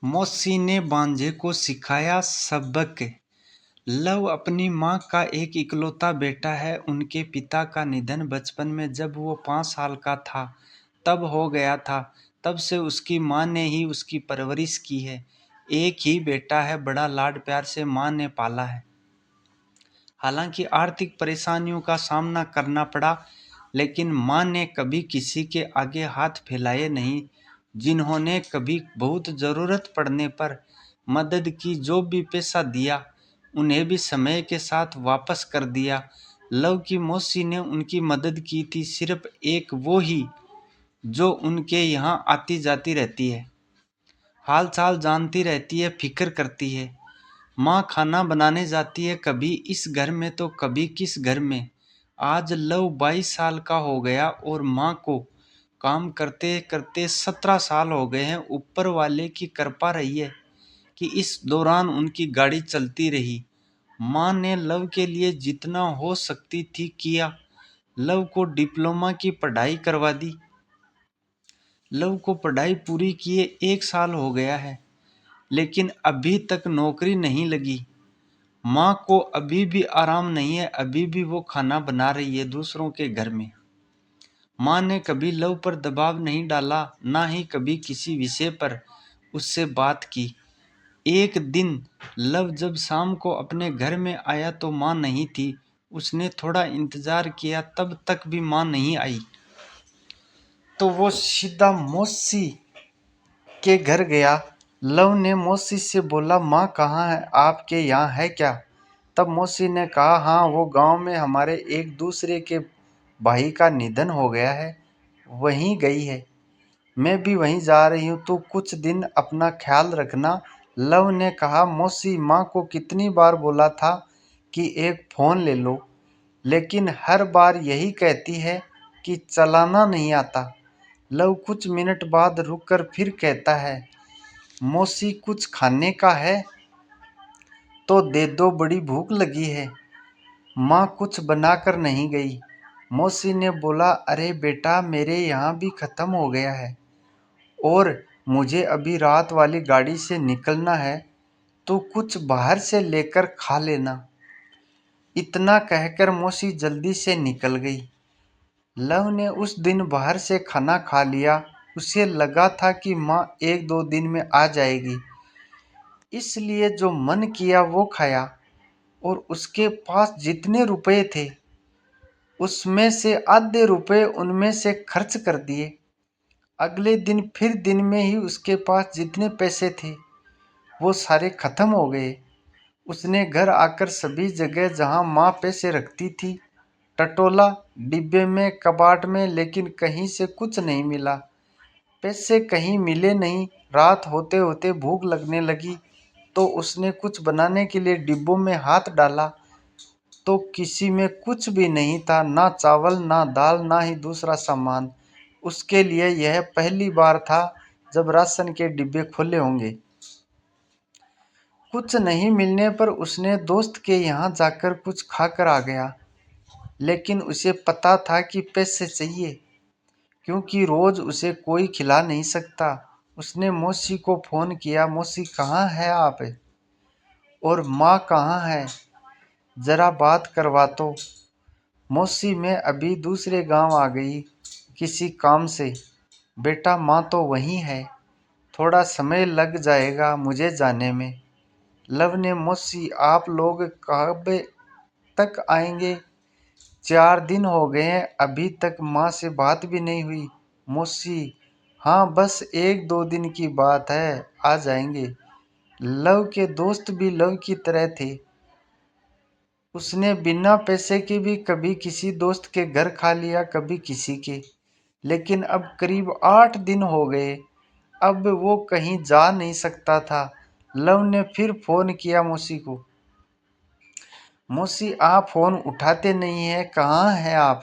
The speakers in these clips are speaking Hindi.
मौसी ने भांजे को सिखाया सबक। लव अपनी माँ का एक इकलौता बेटा है। उनके पिता का निधन बचपन में जब वो 5 साल का था तब हो गया था। तब से उसकी माँ ने ही उसकी परवरिश की है। एक ही बेटा है, बड़ा लाड प्यार से माँ ने पाला है। हालांकि आर्थिक परेशानियों का सामना करना पड़ा, लेकिन माँ ने कभी किसी के आगे हाथ फैलाए नहीं। जिन्होंने कभी बहुत ज़रूरत पड़ने पर मदद की, जो भी पैसा दिया उन्हें भी समय के साथ वापस कर दिया। लव की मौसी ने उनकी मदद की थी, सिर्फ एक वो ही जो उनके यहाँ आती जाती रहती है, हाल चाल जानती रहती है, फिक्र करती है। माँ खाना बनाने जाती है, कभी इस घर में तो कभी किस घर में। आज लव 22 साल का हो गया और माँ को काम करते करते 17 साल हो गए हैं। ऊपर वाले की कृपा रही है कि इस दौरान उनकी गाड़ी चलती रही। माँ ने लव के लिए जितना हो सकती थी किया। लव को डिप्लोमा की पढ़ाई करवा दी। लव को पढ़ाई पूरी किए 1 साल हो गया है, लेकिन अभी तक नौकरी नहीं लगी। माँ को अभी भी आराम नहीं है, अभी भी वो खाना बना रही है दूसरों के घर में। माँ ने कभी लव पर दबाव नहीं डाला, ना ही कभी किसी विषय पर उससे बात की। एक दिन लव जब शाम को अपने घर में आया तो माँ नहीं थी। उसने थोड़ा इंतजार किया, तब तक भी माँ नहीं आई। तो वो सीधा मौसी के घर गया। लव ने मौसी से बोला, माँ कहाँ है, आपके यहाँ है क्या? तब मौसी ने कहा, हाँ, वो गांव में हमारे एक दूसरे के भाई का निधन हो गया है, वहीं गई है। मैं भी वहीं जा रही हूँ, तो कुछ दिन अपना ख्याल रखना। लव ने कहा, मौसी, माँ को कितनी बार बोला था कि एक फ़ोन ले लो, लेकिन हर बार यही कहती है कि चलाना नहीं आता। लव कुछ मिनट बाद रुककर फिर कहता है, मौसी, कुछ खाने का है तो दे दो, बड़ी भूख लगी है। माँ कुछ बनाकर नहीं गई। मौसी ने बोला, अरे बेटा, मेरे यहाँ भी ख़त्म हो गया है और मुझे अभी रात वाली गाड़ी से निकलना है, तो कुछ बाहर से लेकर खा लेना। इतना कहकर मौसी जल्दी से निकल गई। लव ने उस दिन बाहर से खाना खा लिया। उसे लगा था कि माँ 1-2 दिन में आ जाएगी, इसलिए जो मन किया वो खाया और उसके पास जितने रुपए थे उसमें से आधे रुपए उनमें से खर्च कर दिए। अगले दिन फिर दिन में ही उसके पास जितने पैसे थे वो सारे खत्म हो गए। उसने घर आकर सभी जगह जहां माँ पैसे रखती थी टटोला, डिब्बे में, कबाट में, लेकिन कहीं से कुछ नहीं मिला। पैसे कहीं मिले नहीं। रात होते होते भूख लगने लगी, तो उसने कुछ बनाने के लिए डिब्बों में हाथ डाला तो किसी में कुछ भी नहीं था, ना चावल, ना दाल, ना ही दूसरा सामान। उसके लिए यह पहली बार था जब राशन के डिब्बे खुले होंगे। कुछ नहीं मिलने पर उसने दोस्त के यहाँ जाकर कुछ खाकर आ गया, लेकिन उसे पता था कि पैसे चाहिए, क्योंकि रोज उसे कोई खिला नहीं सकता। उसने मौसी को फ़ोन किया, मौसी कहाँ है आप, और माँ कहाँ है, ज़रा बात करवा तो। मौसी, मैं अभी दूसरे गांव आ गई किसी काम से। बेटा, माँ तो वहीं है, थोड़ा समय लग जाएगा मुझे जाने में। लव ने, मौसी, आप लोग कब तक आएंगे? 4 दिन हो गए हैं, अभी तक माँ से बात भी नहीं हुई। मौसी, हाँ, बस 1-2 दिन की बात है, आ जाएंगे। लव के दोस्त भी लव की तरह थे। उसने बिना पैसे के भी कभी किसी दोस्त के घर खा लिया, कभी किसी के। लेकिन अब करीब 8 दिन हो गए, अब वो कहीं जा नहीं सकता था। लव ने फिर फ़ोन किया मौसी को। मौसी, आप फ़ोन उठाते नहीं हैं, कहाँ हैं आप?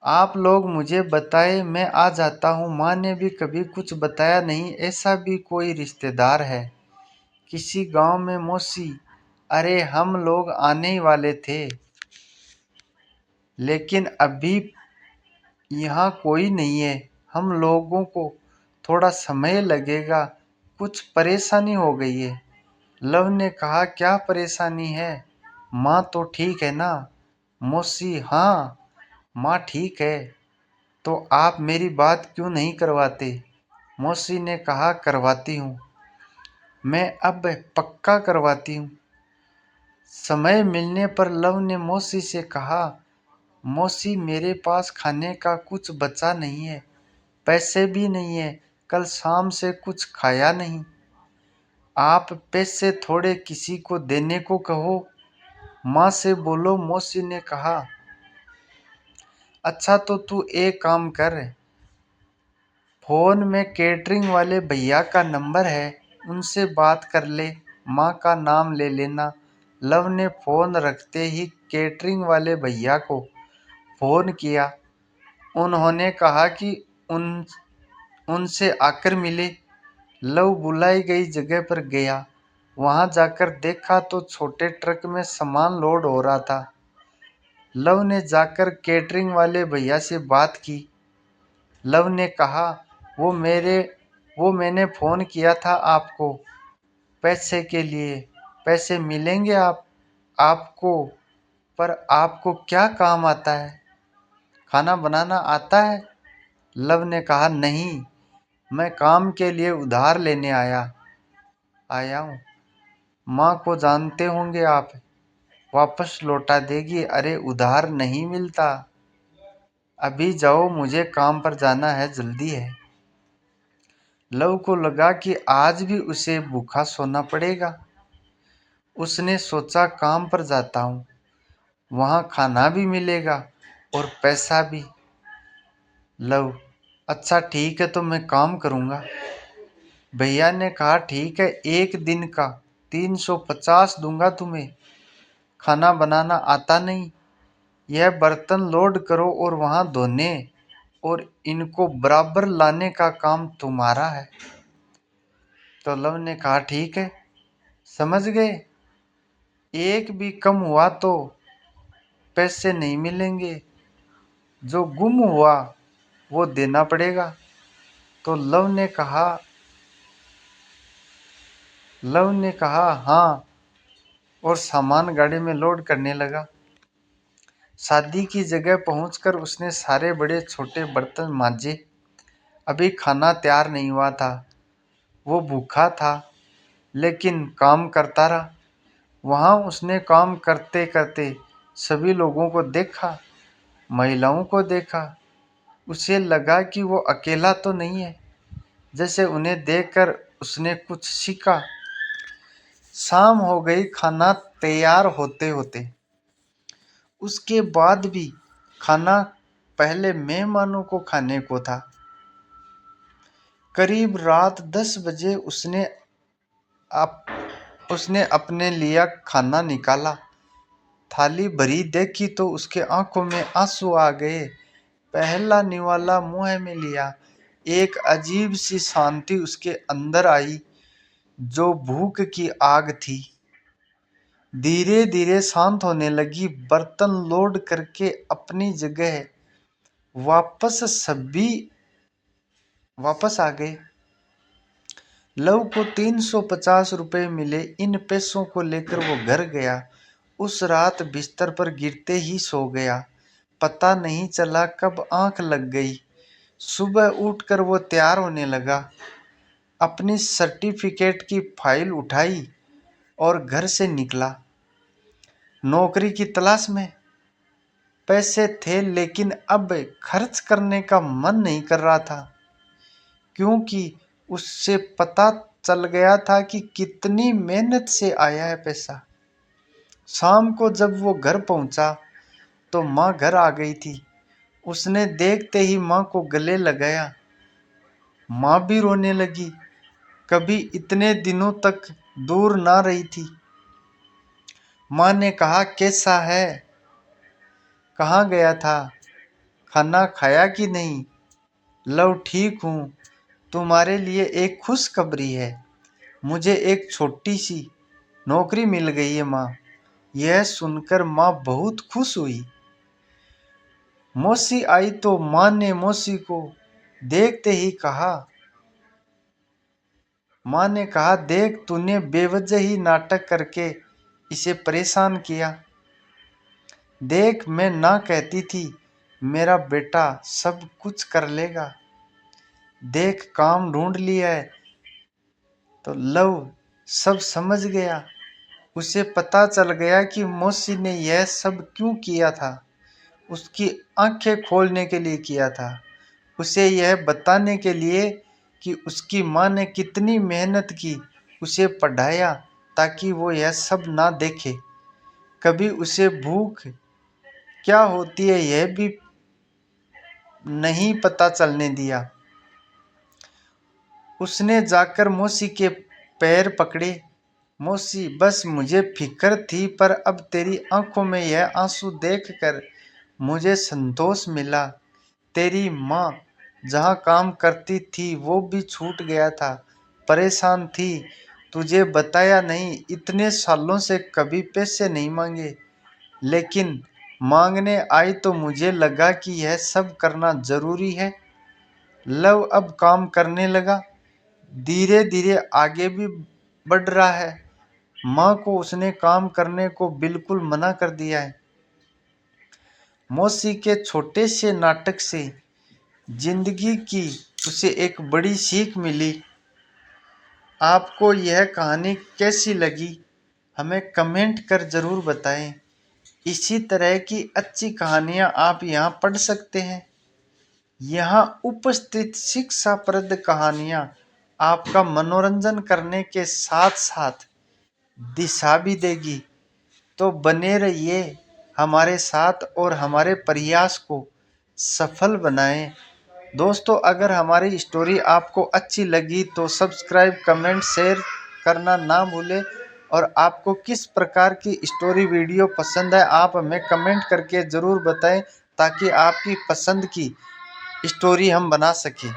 आप लोग मुझे बताए, मैं आ जाता हूँ। माँ ने भी कभी कुछ बताया नहीं। ऐसा भी कोई रिश्तेदार है किसी गांव में? मौसी, अरे हम लोग आने ही वाले थे, लेकिन अभी यहाँ कोई नहीं है। हम लोगों को थोड़ा समय लगेगा, कुछ परेशानी हो गई है। लव ने कहा, क्या परेशानी है? माँ तो ठीक है ना? मौसी, हाँ माँ ठीक है। तो आप मेरी बात क्यों नहीं करवाते? मौसी ने कहा, करवाती हूँ, मैं अब पक्का करवाती हूँ। समय मिलने पर लव ने मौसी से कहा, मौसी मेरे पास खाने का कुछ बचा नहीं है, पैसे भी नहीं है, कल शाम से कुछ खाया नहीं। आप पैसे थोड़े किसी को देने को कहो, माँ से बोलो। मौसी ने कहा, अच्छा तो तू एक काम कर, फोन में केटरिंग वाले भैया का नंबर है, उनसे बात कर ले, माँ का नाम ले लेना। लव ने फोन रखते ही केटरिंग वाले भैया को फोन किया। उन्होंने कहा कि उन उनसे आकर मिले। लव बुलाई गई जगह पर गया। वहां जाकर देखा तो छोटे ट्रक में सामान लोड हो रहा था। लव ने जाकर केटरिंग वाले भैया से बात की। लव ने कहा, वो मैंने फ़ोन किया था आपको पैसे के लिए, पैसे मिलेंगे आपको, पर आपको क्या काम आता है? खाना बनाना आता है? लव ने कहा, नहीं, मैं काम के लिए उधार लेने आया हूँ। माँ को जानते होंगे आप, वापस लौटा देगी। अरे उधार नहीं मिलता, अभी जाओ, मुझे काम पर जाना है, जल्दी है। लव को लगा कि आज भी उसे भूखा सोना पड़ेगा। उसने सोचा, काम पर जाता हूँ, वहाँ खाना भी मिलेगा और पैसा भी। लव, अच्छा ठीक है, तो मैं काम करूँगा। भैया ने कहा, ठीक है, एक दिन का 350 दूंगा तुम्हें। खाना बनाना आता नहीं, यह बर्तन लोड करो और वहाँ धोने और इनको बराबर लाने का काम तुम्हारा है। तो लव ने कहा, ठीक है, समझ गए, एक भी कम हुआ तो पैसे नहीं मिलेंगे, जो गुम हुआ वो देना पड़ेगा। तो लव ने कहा हाँ, और सामान गाड़ी में लोड करने लगा। शादी की जगह पहुंचकर उसने सारे बड़े छोटे बर्तन मांजे। अभी खाना तैयार नहीं हुआ था। वो भूखा था, लेकिन काम करता रहा। वहां उसने काम करते करते सभी लोगों को देखा, महिलाओं को देखा। उसे लगा कि वो अकेला तो नहीं है। जैसे उन्हें देखकर उसने कुछ सीखा। शाम हो गई खाना तैयार होते होते। उसके बाद भी खाना पहले मेहमानों को खाने को था। करीब रात 10 बजे उसने अपने लिए खाना निकाला। थाली भरी देखी तो उसके आंखों में आंसू आ गए। पहला निवाला मुंह में लिया। एक अजीब सी शांति उसके अंदर आई, जो भूख की आग थी धीरे धीरे शांत होने लगी। बर्तन लोड करके अपनी जगह सभी वापस आ गए। लव को 350 रुपए मिले। इन पैसों को लेकर वो घर गया। उस रात बिस्तर पर गिरते ही सो गया। पता नहीं चला कब आंख लग गई। सुबह उठकर वो तैयार होने लगा। अपनी सर्टिफिकेट की फाइल उठाई और घर से निकला, नौकरी की तलाश में। पैसे थे, लेकिन अब खर्च करने का मन नहीं कर रहा था, क्योंकि उससे पता चल गया था कि कितनी मेहनत से आया है पैसा। शाम को जब वो घर पहुंचा तो माँ घर आ गई थी। उसने देखते ही माँ को गले लगाया। माँ भी रोने लगी। कभी इतने दिनों तक दूर ना रही थी। माँ ने कहा, कैसा है, कहाँ गया था, खाना खाया कि नहीं? लव, ठीक हूँ, तुम्हारे लिए एक खुशखबरी है, मुझे एक छोटी सी नौकरी मिल गई है माँ। यह सुनकर माँ बहुत खुश हुई। मौसी आई तो माँ ने मौसी को देखते ही कहा, माँ ने कहा, देख तूने बेवजह ही नाटक करके इसे परेशान किया। देख मैं ना कहती थी, मेरा बेटा सब कुछ कर लेगा। देख काम ढूंढ लिया है। तो लव सब समझ गया। उसे पता चल गया कि मौसी ने यह सब क्यों किया था। उसकी आंखें खोलने के लिए किया था। उसे यह बताने के लिए कि उसकी माँ ने कितनी मेहनत की, उसे पढ़ाया ताकि वो यह सब ना देखे। कभी उसे भूख क्या होती है यह भी नहीं पता चलने दिया। उसने जाकर मौसी के पैर पकड़े। मौसी, बस मुझे फिक्र थी, पर अब तेरी आंखों में यह आंसू देखकर मुझे संतोष मिला। तेरी माँ जहाँ काम करती थी वो भी छूट गया था। परेशान थी, तुझे बताया नहीं, इतने सालों से कभी पैसे नहीं मांगे, लेकिन मांगने आई तो मुझे लगा कि यह सब करना जरूरी है। लव अब काम करने लगा, धीरे धीरे आगे भी बढ़ रहा है। माँ को उसने काम करने को बिल्कुल मना कर दिया है। मौसी के छोटे से नाटक से जिंदगी की उसे एक बड़ी सीख मिली। आपको यह कहानी कैसी लगी हमें कमेंट कर जरूर बताएं। इसी तरह की अच्छी कहानियाँ आप यहाँ पढ़ सकते हैं। यहाँ उपस्थित शिक्षाप्रद कहानियाँ आपका मनोरंजन करने के साथ साथ दिशा भी देगी। तो बने रहिए हमारे साथ और हमारे प्रयास को सफल बनाएं। दोस्तों, अगर हमारी स्टोरी आपको अच्छी लगी तो सब्सक्राइब, कमेंट, शेयर करना ना भूलें। और आपको किस प्रकार की स्टोरी वीडियो पसंद है आप हमें कमेंट करके ज़रूर बताएं, ताकि आपकी पसंद की स्टोरी हम बना सकें।